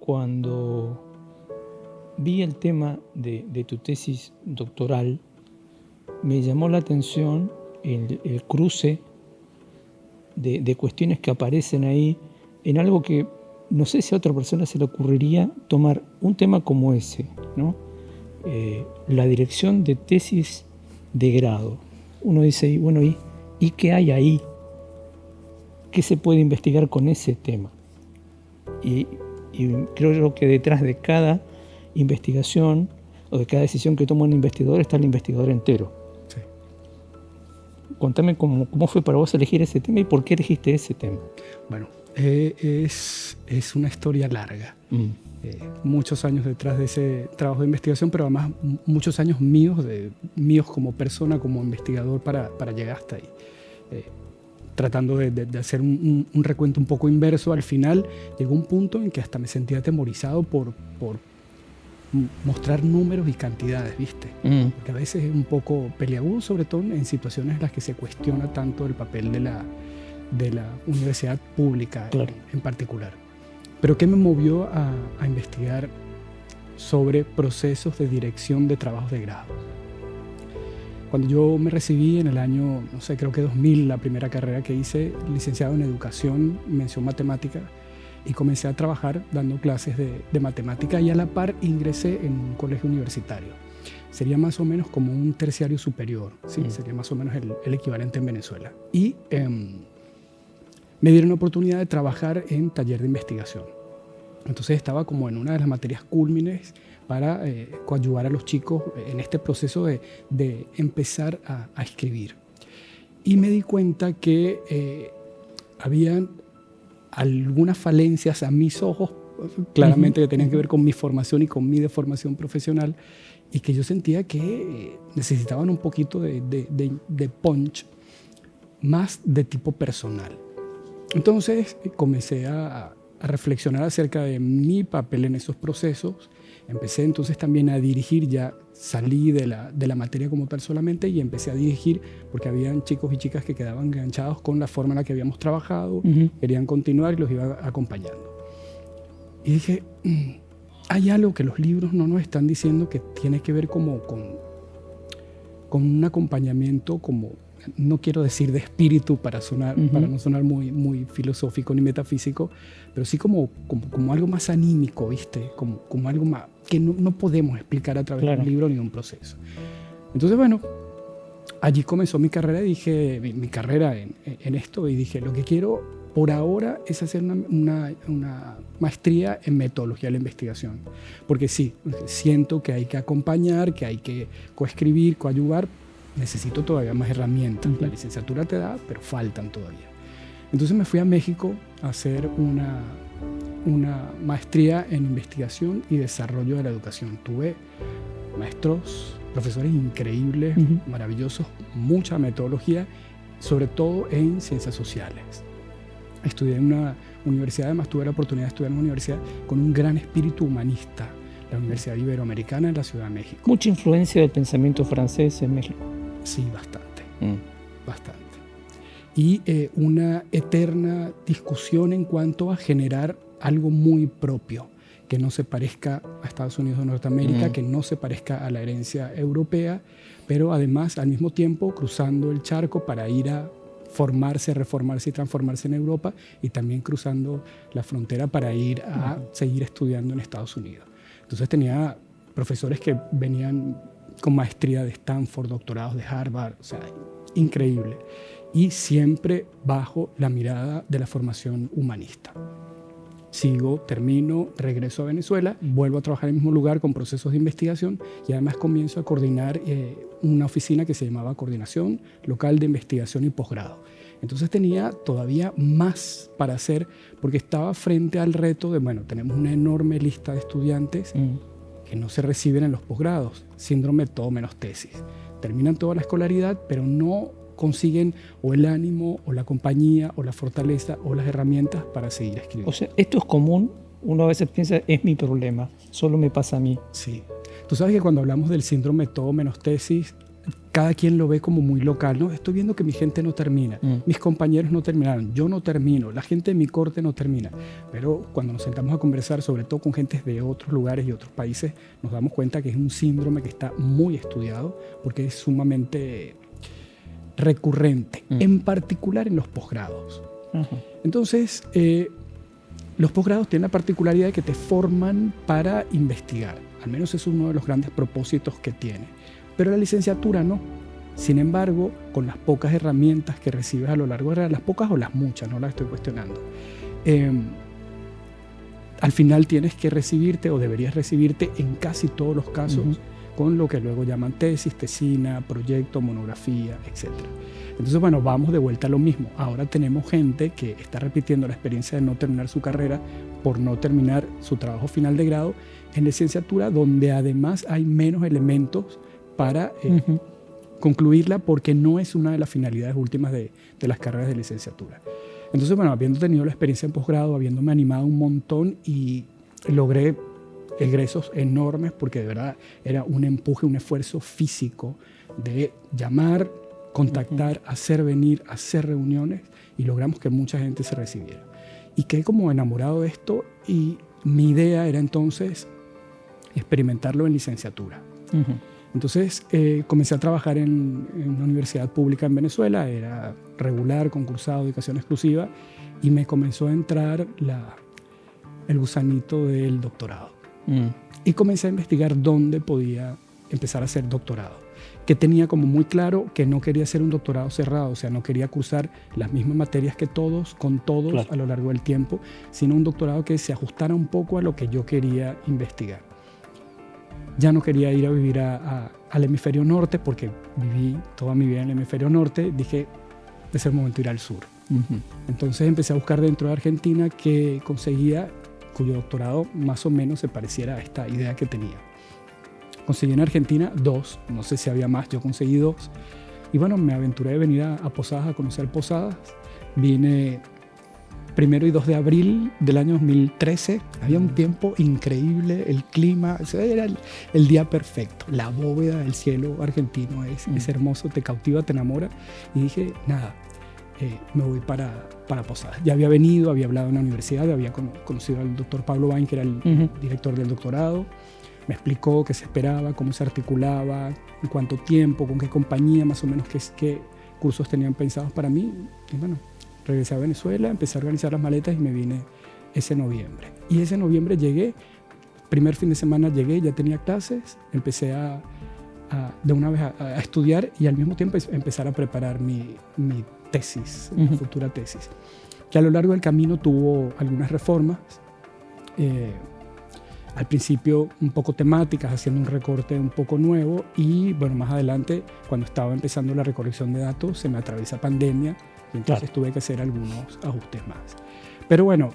cuando vi el tema de tu tesis doctoral, me llamó la atención el cruce de cuestiones que aparecen ahí en algo que no sé si a otra persona se le ocurriría tomar un tema como ese, ¿no? La dirección de tesis de grado. Uno dice, bueno, ¿y qué hay ahí? ¿Qué se puede investigar con ese tema? Y creo yo que detrás de cada investigación o de cada decisión que toma un investigador está el investigador entero. Sí. Contame cómo fue para vos elegir ese tema y por qué elegiste ese tema. Bueno, es una historia larga. Muchos años detrás de ese trabajo de investigación, pero además muchos años míos como persona, como investigador para llegar hasta ahí. Tratando de hacer un recuento un poco inverso, al final llegó un punto en que hasta me sentía atemorizado por mostrar números y cantidades, ¿viste? Porque a veces es un poco peliagudo, sobre todo en situaciones en las que se cuestiona tanto el papel de la universidad pública, claro, en particular. Pero ¿qué me movió a investigar sobre procesos de dirección de trabajos de grado? Cuando yo me recibí en el año, no sé, creo que 2000, la primera carrera que hice, licenciado en educación, mención matemática, y comencé a trabajar dando clases de matemática y a la par ingresé en un colegio universitario. Sería más o menos como un terciario superior, ¿sí? Sería más o menos el equivalente en Venezuela. Y me dieron la oportunidad de trabajar en taller de investigación. Entonces estaba como en una de las materias cúlmines para coadyuvar a los chicos en este proceso de empezar a escribir. Y me di cuenta que habían algunas falencias a mis ojos, claramente que tenían que ver con mi formación y con mi deformación profesional, y que yo sentía que necesitaban un poquito de punch más de tipo personal. Entonces comencé a reflexionar acerca de mi papel en esos procesos. Empecé entonces también a dirigir, ya salí de la materia como tal solamente y empecé a dirigir porque habían chicos y chicas que quedaban enganchados con la forma en la que habíamos trabajado, querían continuar y los iba acompañando. Y dije, hay algo que los libros no nos están diciendo que tiene que ver como con un acompañamiento como, no quiero decir de espíritu para no sonar muy filosófico ni metafísico, pero sí como algo más anímico, ¿viste? Como algo más que no podemos explicar a través de un libro ni de un proceso. Entonces, bueno, allí comenzó mi carrera y dije, mi carrera en esto, y dije, lo que quiero por ahora es hacer una maestría en metodología de la investigación. Porque sí, siento que hay que acompañar, que hay que coescribir, coadyuvar. Necesito todavía más herramientas. La licenciatura te da, pero faltan todavía. Entonces me fui a México a hacer una maestría en investigación y desarrollo de la educación. Tuve profesores increíbles, maravillosos, mucha metodología, sobre todo en ciencias sociales. Estudié en una universidad, además tuve la oportunidad de estudiar en una universidad con un gran espíritu humanista, la Universidad Iberoamericana en la Ciudad de México. ¿Mucha influencia del pensamiento francés en México? Sí, bastante. Y una eterna discusión en cuanto a generar algo muy propio, que no se parezca a Estados Unidos o Norteamérica, que no se parezca a la herencia europea, pero además al mismo tiempo cruzando el charco para ir a formarse, reformarse y transformarse en Europa, y también cruzando la frontera para ir a seguir estudiando en Estados Unidos. Entonces tenía profesores que venían con maestría de Stanford, doctorados de Harvard, o sea, increíble. Y siempre bajo la mirada de la formación humanista. Sigo, termino, regreso a Venezuela, vuelvo a trabajar en el mismo lugar con procesos de investigación y además comienzo a coordinar una oficina que se llamaba Coordinación Local de Investigación y Posgrado. Entonces tenía todavía más para hacer porque estaba frente al reto de, bueno, tenemos una enorme lista de estudiantes que no se reciben en los posgrados, síndrome todo menos tesis. Terminan toda la escolaridad, pero no consiguen o el ánimo, o la compañía, o la fortaleza, o las herramientas para seguir escribiendo. O sea, esto es común. Uno a veces piensa, es mi problema, solo me pasa a mí. Sí. Tú sabes que cuando hablamos del síndrome todo menos tesis, cada quien lo ve como muy local, ¿no? Estoy viendo que mi gente no termina, mis compañeros no terminaron, yo no termino, la gente de mi corte no termina. Pero cuando nos sentamos a conversar, sobre todo con gente de otros lugares y otros países, nos damos cuenta que es un síndrome que está muy estudiado porque es sumamente recurrente, en particular en los posgrados. Entonces, los posgrados tienen la particularidad de que te forman para investigar. Al menos es uno de los grandes propósitos que tiene. Pero la licenciatura no. Sin embargo, con las pocas herramientas que recibes a lo largo de las pocas o las muchas, no las estoy cuestionando, al final tienes que recibirte o deberías recibirte en casi todos los casos con lo que luego llaman tesis, tesina, proyecto, monografía, etc. Entonces, bueno, vamos de vuelta a lo mismo. Ahora tenemos gente que está repitiendo la experiencia de no terminar su carrera por no terminar su trabajo final de grado en licenciatura, donde además hay menos elementos para concluirla porque no es una de las finalidades últimas de las carreras de licenciatura. Entonces, bueno, habiendo tenido la experiencia en posgrado, habiéndome animado un montón y logré egresos enormes porque de verdad era un empuje, un esfuerzo físico de llamar, contactar, hacer venir, hacer reuniones y logramos que mucha gente se recibiera. Y quedé como enamorado de esto y mi idea era entonces experimentarlo en licenciatura. Entonces comencé a trabajar en una universidad pública en Venezuela, era regular, concursado, educación exclusiva y me comenzó a entrar el gusanito del doctorado. Y comencé a investigar dónde podía empezar a hacer doctorado, que tenía como muy claro que no quería hacer un doctorado cerrado, o sea, no quería cursar las mismas materias que todos, con todos claro. a lo largo del tiempo, sino un doctorado que se ajustara un poco a lo que yo quería investigar. Ya no quería ir a vivir al hemisferio norte, porque viví toda mi vida en el hemisferio norte, dije, es el momento de ir al sur. Entonces empecé a buscar dentro de Argentina que conseguía cuyo doctorado más o menos se pareciera a esta idea que tenía. Conseguí en Argentina 2, no sé si había más, yo conseguí 2. Y bueno, me aventuré de venir a Posadas, a conocer Posadas. Vine 1 y 2 de abril del año 2013. Había un tiempo increíble, el clima, era el día perfecto. La bóveda del cielo argentino es hermoso, te cautiva, te enamora. Y dije, nada, me voy para Posadas. Ya había venido, había hablado en la universidad, había conocido al doctor Pablo Bain, que era el director del doctorado. Me explicó qué se esperaba, cómo se articulaba, en cuánto tiempo, con qué compañía, más o menos qué cursos tenían pensados para mí. Y bueno, regresé a Venezuela, empecé a organizar las maletas y me vine ese noviembre. Y ese noviembre llegué, primer fin de semana llegué, ya tenía clases, empecé de una vez a estudiar y al mismo tiempo empezar a preparar mi tesis, mi futura tesis, que a lo largo del camino tuvo algunas reformas, al principio un poco temáticas, haciendo un recorte un poco nuevo y bueno, más adelante cuando estaba empezando la recolección de datos se me atraviesa pandemia y entonces tuve que hacer algunos ajustes más. Pero bueno,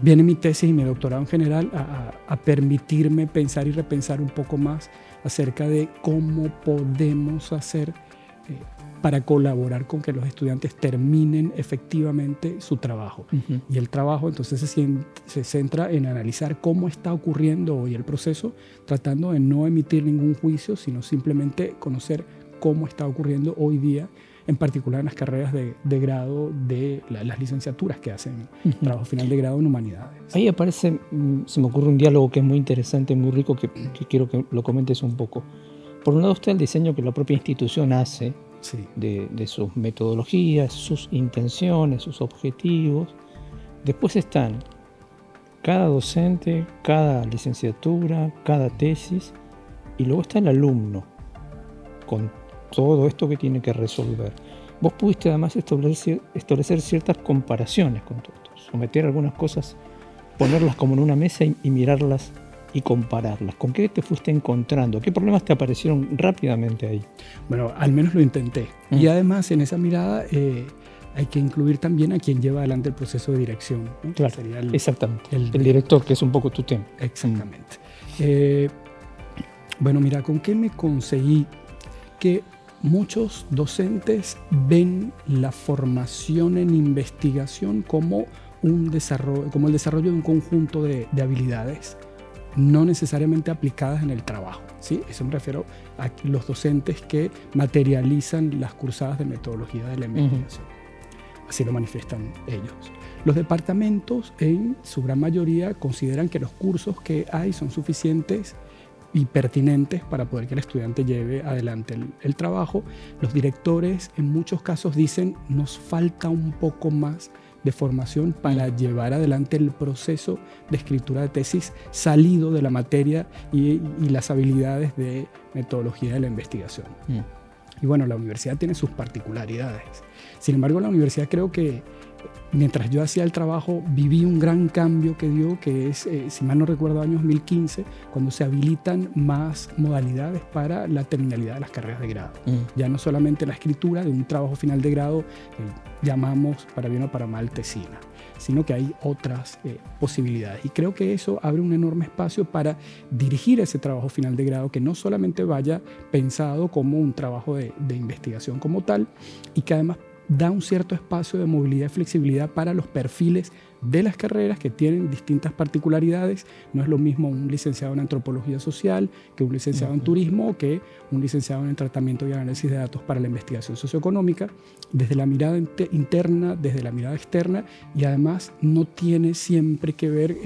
viene mi tesis y mi doctorado en general a permitirme pensar y repensar un poco más acerca de cómo podemos hacer para colaborar con que los estudiantes terminen efectivamente su trabajo. Y el trabajo entonces se centra en analizar cómo está ocurriendo hoy el proceso, tratando de no emitir ningún juicio, sino simplemente conocer cómo está ocurriendo hoy día, en particular en las carreras de grado de las licenciaturas que hacen trabajo final de grado en humanidades. Ahí aparece, se me ocurre un diálogo que es muy interesante, muy rico, que quiero que lo comentes un poco. Por un lado está el diseño que la propia institución hace, sí. de sus metodologías, sus intenciones, sus objetivos. Después están cada docente, cada licenciatura, cada tesis, y luego está el alumno con todo esto que tiene que resolver. Vos pudiste además establecer ciertas comparaciones con todo esto, someter algunas cosas, ponerlas como en una mesa y mirarlas y compararlas. ¿Con qué te fuiste encontrando? ¿Qué problemas te aparecieron rápidamente ahí? Bueno, al menos lo intenté. Y además en esa mirada hay que incluir también a quien lleva adelante el proceso de dirección, ¿no? Claro, sería exactamente. El director, que es un poco tu tema. Exactamente. Bueno, mira, ¿con qué me conseguí? Que muchos docentes ven la formación en investigación como el desarrollo de un conjunto de habilidades no necesariamente aplicadas en el trabajo, ¿sí? Eso me refiero a los docentes que materializan las cursadas de metodología de la investigación. Así lo manifiestan ellos. Los departamentos, en su gran mayoría, consideran que los cursos que hay son suficientes y pertinentes para poder que el estudiante lleve adelante el trabajo. Los directores en muchos casos dicen nos falta un poco más de formación para llevar adelante el proceso de escritura de tesis salido de la materia y las habilidades de metodología de la investigación. Y bueno, la universidad tiene sus particularidades. Sin embargo, la universidad, creo que mientras yo hacía el trabajo, viví un gran cambio que dio, que es, si mal no recuerdo, año 2015, cuando se habilitan más modalidades para la terminalidad de las carreras de grado. Ya no solamente la escritura de un trabajo final de grado, llamamos para bien o para mal tesina, sino que hay otras posibilidades. Y creo que eso abre un enorme espacio para dirigir ese trabajo final de grado, que no solamente vaya pensado como un trabajo de investigación como tal, y que además da un cierto espacio de movilidad y flexibilidad para los perfiles de las carreras que tienen distintas particularidades. No es lo mismo un licenciado en antropología social que un licenciado en turismo, o que un licenciado en tratamiento y análisis de datos para la investigación socioeconómica, desde la mirada interna, desde la mirada externa, y además no tiene siempre que ver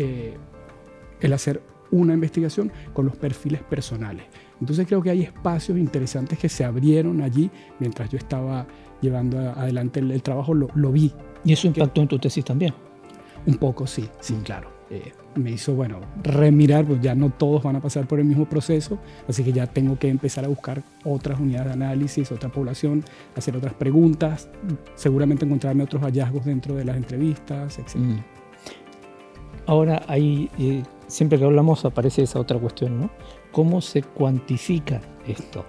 el hacer una investigación con los perfiles personales. Entonces creo que hay espacios interesantes que se abrieron allí mientras yo estaba llevando adelante el trabajo, lo vi. ¿Y eso impactó en tu tesis también? Un poco, sí, claro. Me hizo, remirar, pues ya no todos van a pasar por el mismo proceso, así que ya tengo que empezar a buscar otras unidades de análisis, otra población, hacer otras preguntas, seguramente encontrarme otros hallazgos dentro de las entrevistas, etc. Ahora, ahí, siempre que hablamos aparece esa otra cuestión, ¿no? ¿Cómo se cuantifica esto?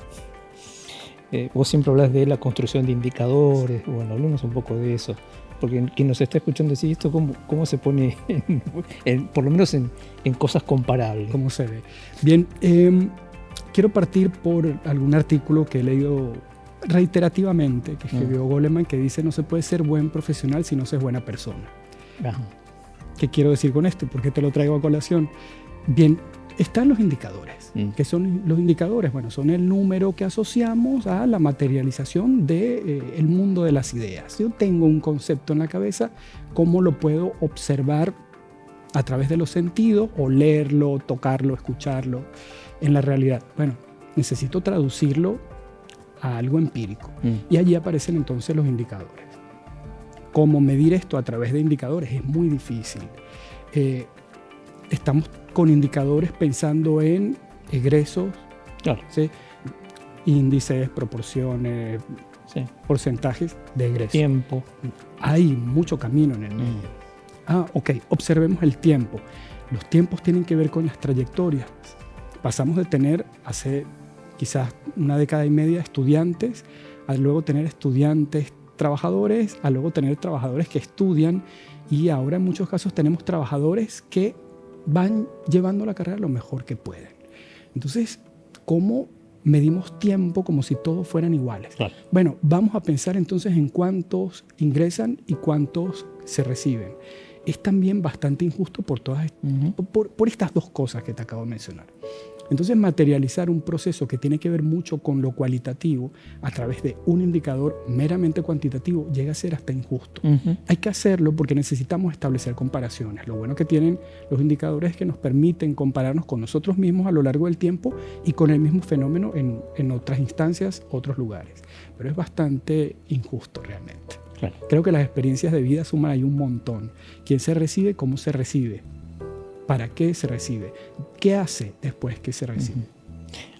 Vos siempre hablas de la construcción de indicadores. Bueno, hablemos un poco de eso, porque quien nos está escuchando decir esto, ¿cómo se pone, por lo menos en cosas comparables? ¿Cómo se ve? Bien, quiero partir por algún artículo que he leído reiterativamente, que escribió Goleman, que dice: no se puede ser buen profesional si no se es buena persona. Ajá. ¿Qué quiero decir con esto? ¿Por qué te lo traigo a colación? Bien, están los indicadores. ¿Qué son los indicadores? Bueno, son el número que asociamos a la materialización del mundo de las ideas. Yo tengo un concepto en la cabeza, ¿cómo lo puedo observar a través de los sentidos, o leerlo, tocarlo, escucharlo en la realidad? Bueno, necesito traducirlo a algo empírico. Y allí aparecen entonces los indicadores. ¿Cómo medir esto a través de indicadores? Es muy difícil. Estamos con indicadores pensando en egresos, claro, ¿sí? Índices, proporciones, sí, porcentajes de egresos. Tiempo. Hay mucho camino en el medio. Ok, observemos el tiempo. Los tiempos tienen que ver con las trayectorias. Pasamos de tener hace quizás una década y media estudiantes, a luego tener estudiantes trabajadores, a luego tener trabajadores que estudian, y ahora en muchos casos tenemos trabajadores que van llevando la carrera lo mejor que pueden. Entonces, ¿cómo medimos tiempo como si todos fueran iguales? Claro. Bueno, vamos a pensar entonces en cuántos ingresan y cuántos se reciben. Es también bastante injusto por estas dos cosas que te acabo de mencionar. Entonces, materializar un proceso que tiene que ver mucho con lo cualitativo a través de un indicador meramente cuantitativo llega a ser hasta injusto. Hay que hacerlo porque necesitamos establecer comparaciones. Lo bueno que tienen los indicadores es que nos permiten compararnos con nosotros mismos a lo largo del tiempo y con el mismo fenómeno en otras instancias, otros lugares. Pero es bastante injusto realmente. Claro. Creo que las experiencias de vida suman ahí un montón. ¿Quién se recibe? ¿Cómo se recibe? ¿Para qué se recibe? ¿Qué hace después que se recibe?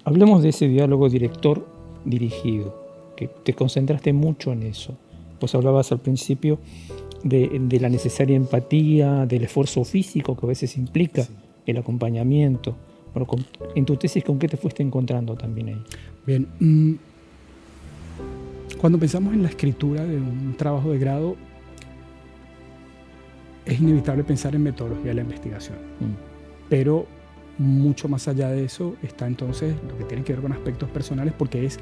Hablemos de ese diálogo director-dirigido, que te concentraste mucho en eso. Pues hablabas al principio de la necesaria empatía, del esfuerzo físico que a veces implica, sí, el acompañamiento. Bueno, en tu tesis, ¿con qué te fuiste encontrando también ahí? Bien, cuando pensamos en la escritura de un trabajo de grado, es inevitable pensar en metodología de la investigación. Pero mucho más allá de eso está entonces lo que tiene que ver con aspectos personales, porque es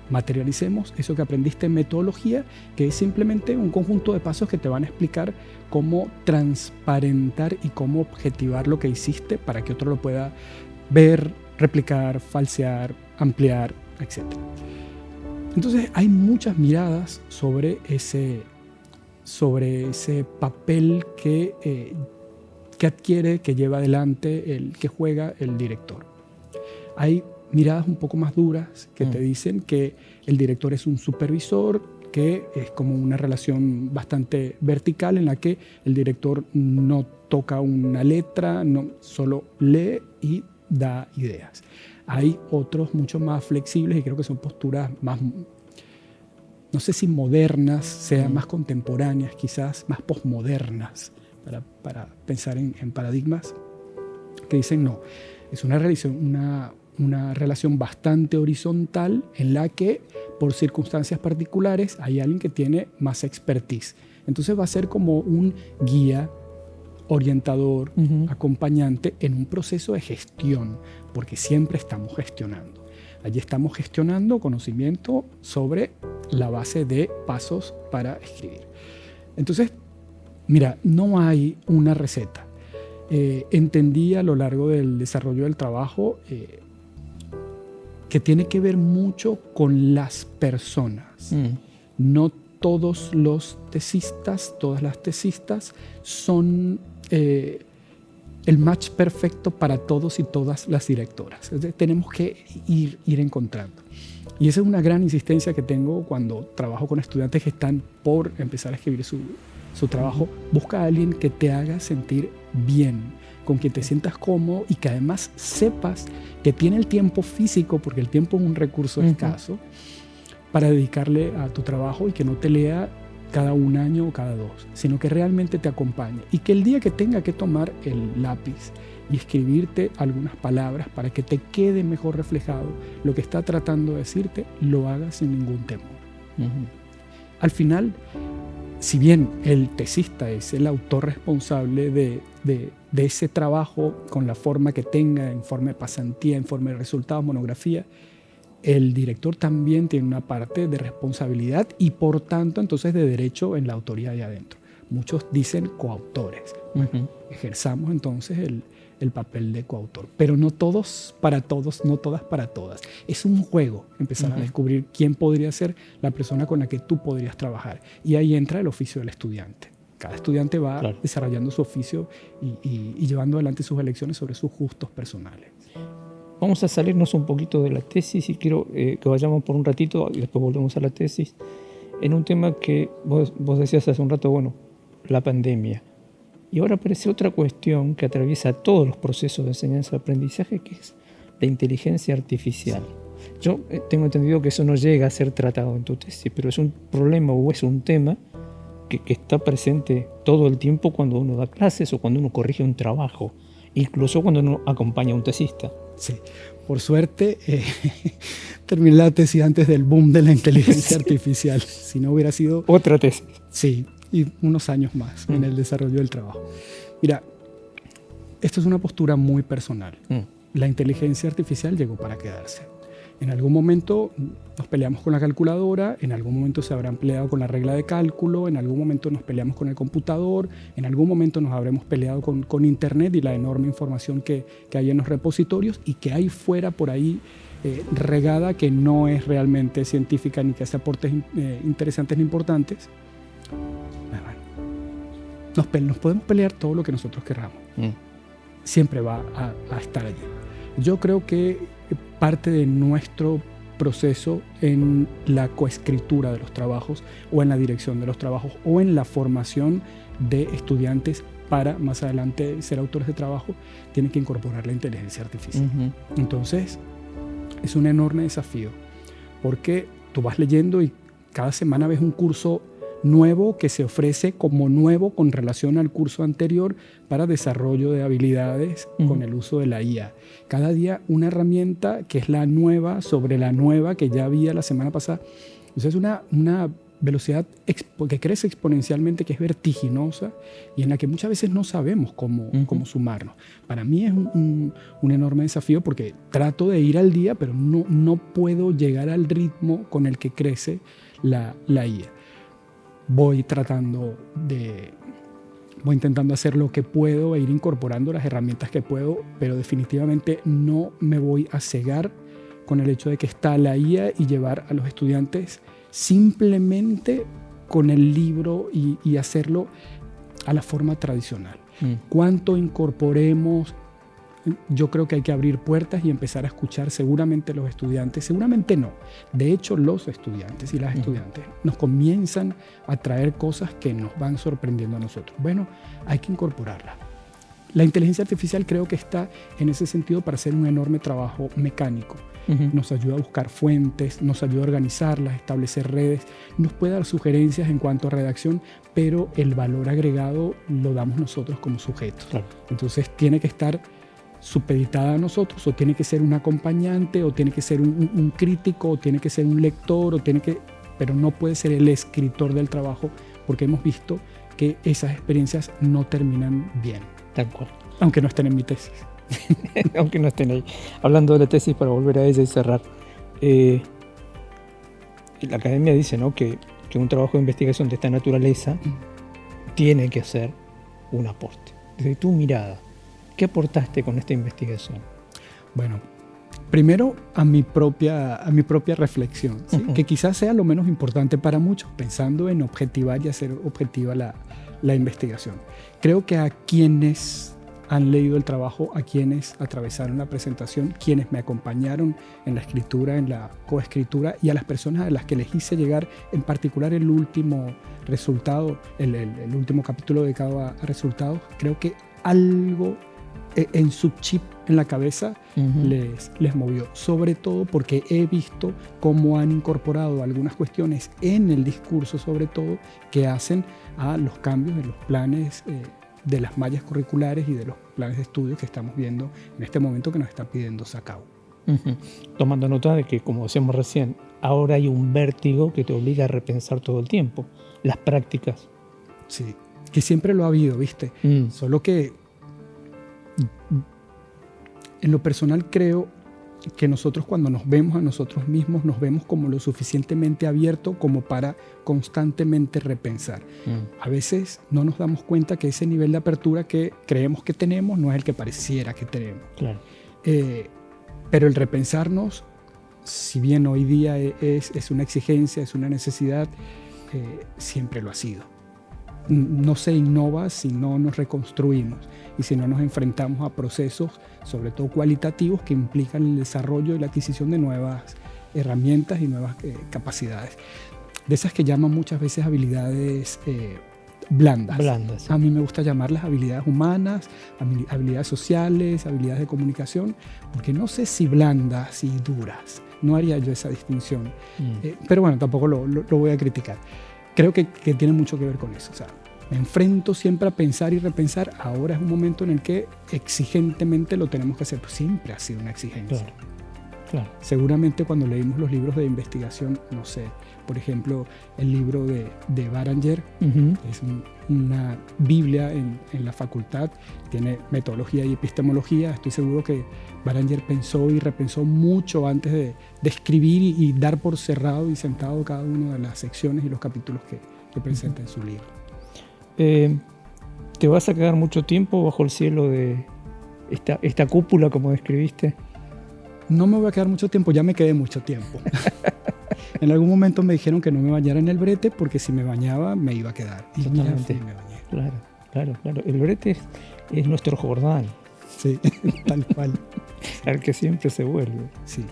materialicemos eso que aprendiste en metodología, que es simplemente un conjunto de pasos que te van a explicar cómo transparentar y cómo objetivar lo que hiciste para que otro lo pueda ver, replicar, falsear, ampliar, etc. Entonces hay muchas miradas sobre ese papel que adquiere, que lleva adelante, que juega el director. Hay miradas un poco más duras que te dicen que el director es un supervisor, que es como una relación bastante vertical en la que el director no toca una letra, no, solo lee y da ideas. Hay otros mucho más flexibles y creo que son posturas más, no sé si modernas, sean más contemporáneas, quizás más posmodernas, para pensar en paradigmas, que dicen no, es una relación bastante horizontal en la que por circunstancias particulares hay alguien que tiene más expertise. Entonces va a ser como un guía, orientador, acompañante en un proceso de gestión, porque siempre estamos gestionando. Allí estamos gestionando conocimiento sobre la base de pasos para escribir. Entonces, mira, no hay una receta. Entendí a lo largo del desarrollo del trabajo que tiene que ver mucho con las personas. No todos los tesistas, todas las tesistas son el match perfecto para todos y todas las directoras. Entonces, tenemos que ir encontrando. Y esa es una gran insistencia que tengo cuando trabajo con estudiantes que están por empezar a escribir su trabajo. Busca a alguien que te haga sentir bien, con quien te sientas cómodo y que además sepas que tiene el tiempo físico, porque el tiempo es un recurso escaso, para dedicarle a tu trabajo y que no te lea cada un año o cada dos, sino que realmente te acompañe y que el día que tenga que tomar el lápiz y escribirte algunas palabras para que te quede mejor reflejado lo que está tratando de decirte, lo haga sin ningún temor. Al final, si bien el tesista es el autor responsable de ese trabajo con la forma que tenga, en forma de pasantía, en forma de resultados, monografía, el director también tiene una parte de responsabilidad y por tanto entonces de derecho en la autoría de adentro. Muchos dicen coautores. Bueno, ejerzamos entonces el papel de coautor, pero no todos para todos, no todas para todas. Es un juego empezar a descubrir quién podría ser la persona con la que tú podrías trabajar, y ahí entra el oficio del estudiante. Cada estudiante va desarrollando su oficio y llevando adelante sus elecciones sobre sus gustos personales. Vamos a salirnos un poquito de la tesis y quiero que vayamos por un ratito y después volvemos a la tesis en un tema que vos decías hace un rato, bueno, la pandemia. Y ahora aparece otra cuestión que atraviesa todos los procesos de enseñanza-aprendizaje, que es la inteligencia artificial. Yo tengo entendido que eso no llega a ser tratado en tu tesis, pero es un problema o es un tema que está presente todo el tiempo cuando uno da clases o cuando uno corrige un trabajo, incluso cuando uno acompaña a un tesista. Sí, por suerte terminé la tesis antes del boom de la inteligencia artificial. Si no hubiera sido... Otra tesis. Sí, y unos años más en el desarrollo del trabajo. Mira, esto es una postura muy personal. La inteligencia artificial llegó para quedarse. En algún momento nos peleamos con la calculadora, en algún momento se habrán peleado con la regla de cálculo, en algún momento nos peleamos con el computador, en algún momento nos habremos peleado con Internet y la enorme información que hay en los repositorios y que hay fuera por ahí regada, que no es realmente científica ni que hace aportes interesantes ni importantes. Nos podemos pelear todo lo que nosotros querramos. Siempre va a estar allí. Yo creo que parte de nuestro proceso en la coescritura de los trabajos o en la dirección de los trabajos o en la formación de estudiantes para más adelante ser autores de trabajo tiene que incorporar la inteligencia artificial. Entonces es un enorme desafío porque tú vas leyendo y cada semana ves un curso nuevo que se ofrece como nuevo con relación al curso anterior para desarrollo de habilidades con el uso de la IA. Cada día una herramienta que es la nueva sobre la nueva que ya había la semana pasada. Entonces es una velocidad que crece exponencialmente, que es vertiginosa y en la que muchas veces no sabemos cómo sumarnos. Para mí es un enorme desafío porque trato de ir al día, pero no puedo llegar al ritmo con el que crece la IA. Voy intentando hacer lo que puedo e ir incorporando las herramientas que puedo, pero definitivamente no me voy a cegar con el hecho de que está la IA y llevar a los estudiantes simplemente con el libro y hacerlo a la forma tradicional. Cuánto incorporemos, yo creo que hay que abrir puertas y empezar a escuchar seguramente los estudiantes, seguramente no, de hecho los estudiantes y las estudiantes nos comienzan a traer cosas que nos van sorprendiendo a nosotros. Bueno, hay que incorporarla. La inteligencia artificial creo que está en ese sentido para hacer un enorme trabajo mecánico. Nos ayuda a buscar fuentes, nos ayuda a organizarlas, establecer redes, nos puede dar sugerencias en cuanto a redacción, pero el valor agregado lo damos nosotros como sujetos. Claro. Entonces tiene que estar supeditada a nosotros, o tiene que ser un acompañante, o tiene que ser un crítico, o tiene que ser un lector, pero no puede ser el escritor del trabajo, porque hemos visto que esas experiencias no terminan bien. Tal cual. Aunque no estén en mi tesis. Aunque no estén ahí. Hablando de la tesis, para volver a ella y cerrar, la academia dice, ¿no?, que un trabajo de investigación de esta naturaleza tiene que hacer un aporte. Desde tu mirada, ¿qué aportaste con esta investigación? Bueno, primero a mi propia reflexión, ¿sí? Que quizás sea lo menos importante para muchos, pensando en objetivar y hacer objetiva la investigación. Creo que a quienes han leído el trabajo, a quienes atravesaron la presentación, quienes me acompañaron en la escritura, en la coescritura, y a las personas a las que les hice llegar, en particular el último resultado, el último capítulo dedicado a resultados, creo que algo en su chip en la cabeza les movió, sobre todo porque he visto cómo han incorporado algunas cuestiones en el discurso, sobre todo, que hacen a los cambios en los planes de las mallas curriculares y de los planes de estudio que estamos viendo en este momento, que nos está pidiendo SACAU. Tomando nota de que, como decíamos recién, ahora hay un vértigo que te obliga a repensar todo el tiempo las prácticas. Sí, que siempre lo ha habido, ¿viste? Solo que en lo personal creo que nosotros, cuando nos vemos a nosotros mismos, nos vemos como lo suficientemente abierto como para constantemente repensar. A veces no nos damos cuenta que ese nivel de apertura que creemos que tenemos no es el que pareciera que tenemos. Claro. Pero el repensarnos, si bien hoy día es una exigencia, es una necesidad, siempre lo ha sido. No se innova si no nos reconstruimos y si no nos enfrentamos a procesos, sobre todo cualitativos, que implican el desarrollo y la adquisición de nuevas herramientas y nuevas capacidades. De esas que llaman muchas veces habilidades blandas. A mí me gusta llamarlas habilidades humanas, habilidades sociales, habilidades de comunicación, porque no sé si blandas y duras. No haría yo esa distinción. Pero bueno, tampoco lo voy a criticar. Creo que tiene mucho que ver con eso. O sea, me enfrento siempre a pensar y repensar. Ahora es un momento en el que exigentemente lo tenemos que hacer. Pues siempre ha sido una exigencia. Claro. Seguramente cuando leímos los libros de investigación, no sé, por ejemplo, el libro de Baranger, es una Biblia en la facultad, tiene metodología y epistemología. Estoy seguro que Baranger pensó y repensó mucho antes de escribir y dar por cerrado y sentado cada una de las secciones y los capítulos que presenta en su libro. ¿Te vas a quedar mucho tiempo bajo el cielo de esta cúpula, como describiste? No me voy a quedar mucho tiempo, ya me quedé mucho tiempo. En algún momento me dijeron que no me bañara en el brete, porque si me bañaba me iba a quedar. Y totalmente. Ya me bañé. Claro. El brete es nuestro Jordán. Sí, tal cual. Al que siempre se vuelve. Sí.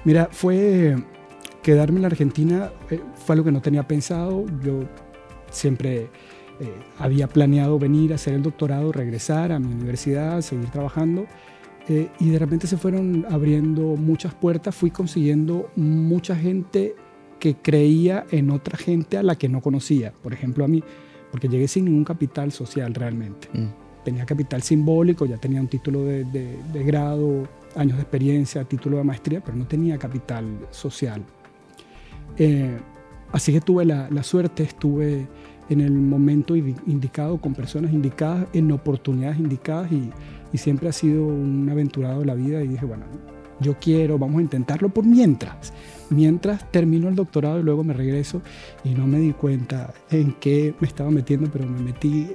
Mira, quedarme en la Argentina fue algo que no tenía pensado. Yo siempre había planeado venir a hacer el doctorado, regresar a mi universidad, seguir trabajando. Y de repente se fueron abriendo muchas puertas, fui consiguiendo mucha gente que creía en otra gente a la que no conocía. Por ejemplo, a mí, porque llegué sin ningún capital social realmente. Tenía capital simbólico, ya tenía un título de grado, años de experiencia, título de maestría, pero no tenía capital social. Así que tuve la suerte, estuve en el momento indicado, con personas indicadas, en oportunidades indicadas y siempre ha sido un aventurado de la vida y dije, bueno, vamos a intentarlo por mientras termino el doctorado y luego me regreso y no me di cuenta en qué me estaba metiendo, pero me metí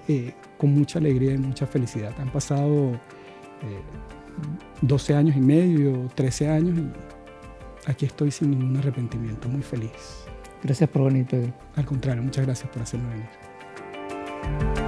con mucha alegría y mucha felicidad. Han pasado 12 años y medio, 13 años y aquí estoy sin ningún arrepentimiento, muy feliz. Gracias por venir, Pedro. Al contrario, muchas gracias por hacerme venir.